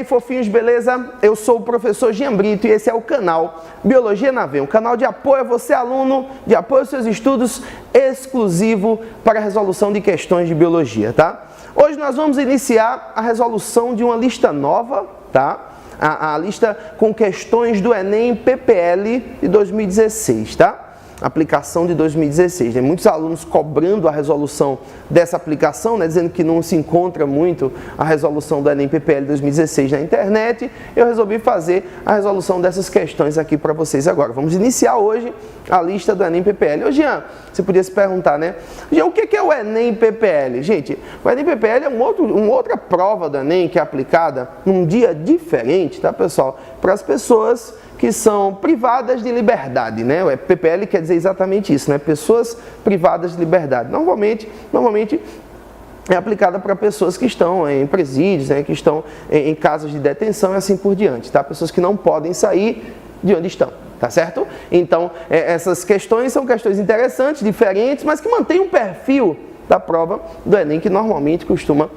aí, fofinhos, beleza? Eu sou o professor Jean Brito e esse é o canal Biologia na Veia, um canal de apoio a você, aluno, de apoio aos seus estudos, exclusivo para a resolução de questões de biologia, tá? Hoje nós vamos iniciar a resolução de uma lista nova, tá? A lista com questões do Enem PPL de 2016, tá? Aplicação de 2016, né? Muitos alunos cobrando a resolução dessa aplicação, né? Dizendo que não se encontra muito a resolução do Enem PPL 2016 na internet. Eu resolvi fazer a resolução dessas questões aqui para vocês agora. Vamos iniciar hoje a lista do Enem PPL. Ô Jean, você podia se perguntar, né? Jean, o que é o Enem PPL? Gente, o Enem PPL é uma outra prova do Enem que é aplicada num dia diferente, tá, pessoal? Para as pessoas que são privadas de liberdade, né? O PPL quer dizer exatamente isso, né? Pessoas privadas de liberdade. Normalmente é aplicada para pessoas que estão em presídios, né? Que estão em casas de detenção e assim por diante, tá? Pessoas que não podem sair de onde estão, tá certo? Então, essas questões são questões interessantes, diferentes, mas que mantêm um perfil da prova do Enem que normalmente costuma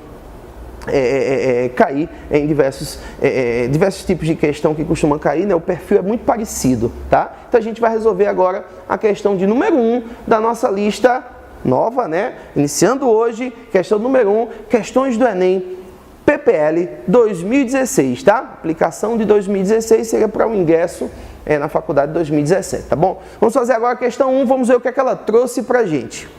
cair em diversos tipos de questão que costumam cair, né? O perfil é muito parecido, tá? Então a gente vai resolver agora a questão de número 1 da nossa lista nova, né? Iniciando hoje, questão número 1, questões do Enem PPL 2016, tá? Aplicação de 2016 seria para o ingresso na faculdade de 2017, tá bom? Vamos fazer agora a questão 1, vamos ver o que é que ela trouxe pra gente.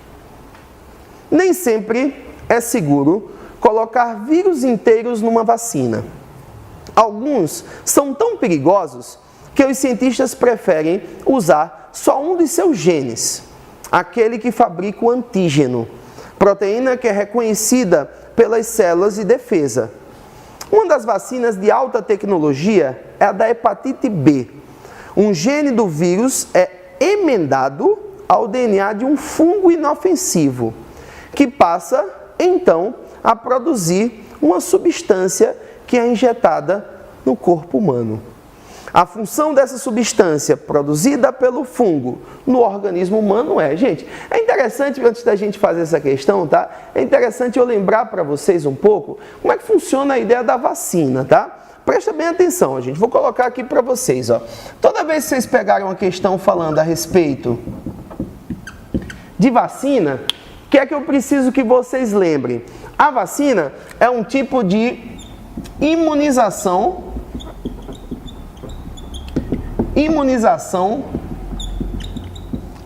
Nem sempre é seguro colocar vírus inteiros numa vacina. Alguns são tão perigosos que os cientistas preferem usar só um de seus genes, aquele que fabrica o antígeno, proteína que é reconhecida pelas células de defesa. Uma das vacinas de alta tecnologia é a da hepatite B. Um gene do vírus é emendado ao DNA de um fungo inofensivo, que passa, então, a produzir uma substância que é injetada no corpo humano. A função dessa substância produzida pelo fungo no organismo humano gente, é interessante, antes da gente fazer essa questão, tá? É interessante eu lembrar para vocês um pouco como é que funciona a ideia da vacina, tá? Presta bem atenção, gente. Vou colocar aqui para vocês, ó. Toda vez que vocês pegarem uma questão falando a respeito de vacina, o que é que eu preciso que vocês lembrem? A vacina é um tipo de imunização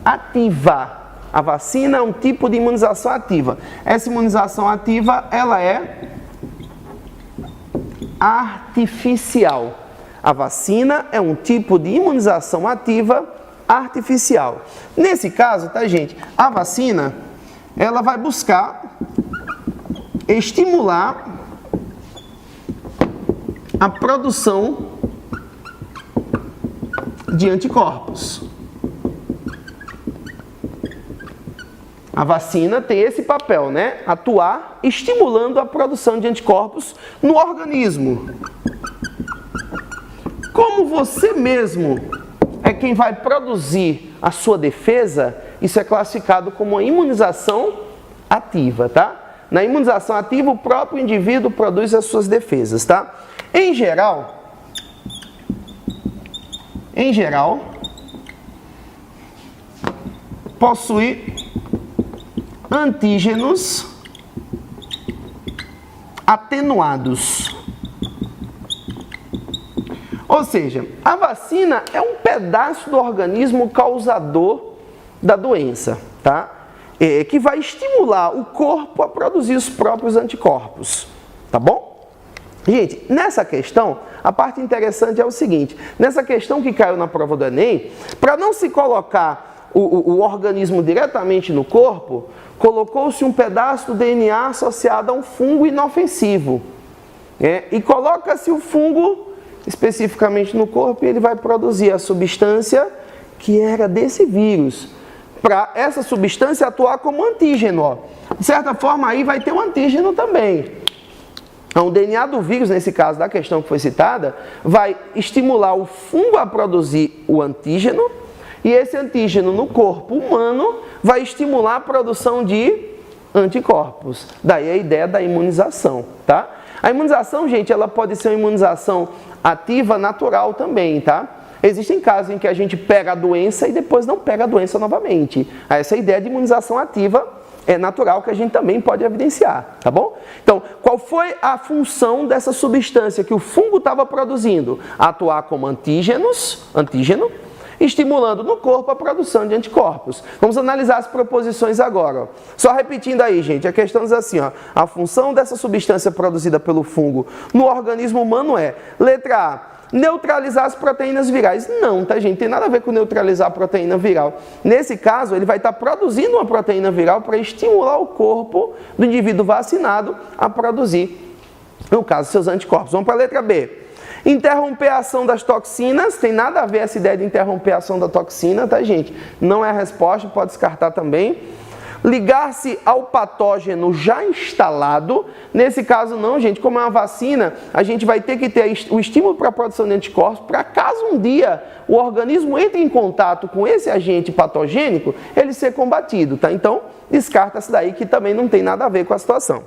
ativa. A vacina é um tipo de imunização ativa. Essa imunização ativa, ela é artificial. A vacina é um tipo de imunização ativa artificial. Nesse caso, tá, gente? A vacina, ela vai buscar estimular a produção de anticorpos. A vacina tem esse papel, né? Atuar estimulando a produção de anticorpos no organismo. Como você mesmo é quem vai produzir a sua defesa, isso é classificado como uma imunização ativa, tá? Na imunização ativa, o próprio indivíduo produz as suas defesas, tá? Em geral, possui antígenos atenuados. Ou seja, a vacina é um pedaço do organismo causador da doença, tá? Que vai estimular o corpo a produzir os próprios anticorpos, tá bom? Gente, nessa questão, a parte interessante é o seguinte, nessa questão que caiu na prova do Enem, para não se colocar o organismo diretamente no corpo, colocou-se um pedaço do DNA associado a um fungo inofensivo, e coloca-se o fungo especificamente no corpo e ele vai produzir a substância que era desse vírus, para essa substância atuar como antígeno, ó. De certa forma, aí vai ter um antígeno também. Então, o DNA do vírus, nesse caso da questão que foi citada, vai estimular o fungo a produzir o antígeno, e esse antígeno no corpo humano vai estimular a produção de anticorpos. Daí a ideia da imunização, tá? A imunização, gente, ela pode ser uma imunização ativa natural também, tá? Existem casos em que a gente pega a doença e depois não pega a doença novamente. Essa ideia de imunização ativa é natural que a gente também pode evidenciar, tá bom? Então, qual foi a função dessa substância que o fungo estava produzindo? Atuar como antígeno, estimulando no corpo a produção de anticorpos. Vamos analisar as proposições agora. Ó. Só repetindo aí, gente, a questão diz assim, ó, a função dessa substância produzida pelo fungo no organismo humano é, letra A, neutralizar as proteínas virais. Não, tá, gente? Tem nada a ver com neutralizar a proteína viral. Nesse caso, ele vai estar produzindo uma proteína viral para estimular o corpo do indivíduo vacinado a produzir, no caso, seus anticorpos. Vamos para a letra B. Interromper a ação das toxinas. Tem nada a ver essa ideia de interromper a ação da toxina, tá, gente? Não é a resposta, pode descartar também. Ligar-se ao patógeno já instalado. Nesse caso não, gente, como é uma vacina, a gente vai ter que ter o estímulo para a produção de anticorpos para caso um dia o organismo entre em contato com esse agente patogênico, ele ser combatido, tá? Então, descarta-se daí que também não tem nada a ver com a situação.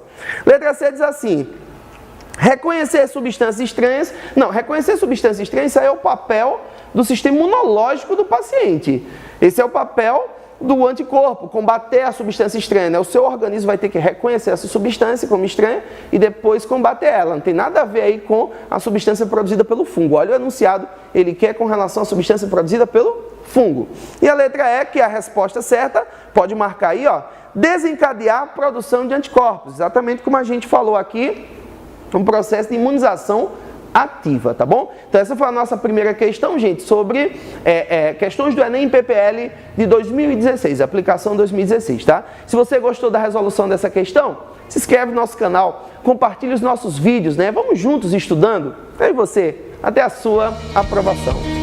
Letra C diz assim, reconhecer substâncias estranhas. Não, reconhecer substâncias estranhas, isso aí é o papel do sistema imunológico do paciente. Esse é o papel do anticorpo, combater a substância estranha, né? O seu organismo vai ter que reconhecer essa substância como estranha e depois combater ela. Não tem nada a ver aí com a substância produzida pelo fungo. Olha o enunciado, ele quer com relação à substância produzida pelo fungo. E a letra E, que é a resposta certa, pode marcar aí, ó, desencadear a produção de anticorpos. Exatamente como a gente falou aqui, um processo de imunização ativa, tá bom? Então essa foi a nossa primeira questão, gente, sobre questões do Enem PPL de 2016, aplicação 2016, tá? Se você gostou da resolução dessa questão, se inscreve no nosso canal, compartilhe os nossos vídeos, né? Vamos juntos estudando. Eu e você, até a sua aprovação.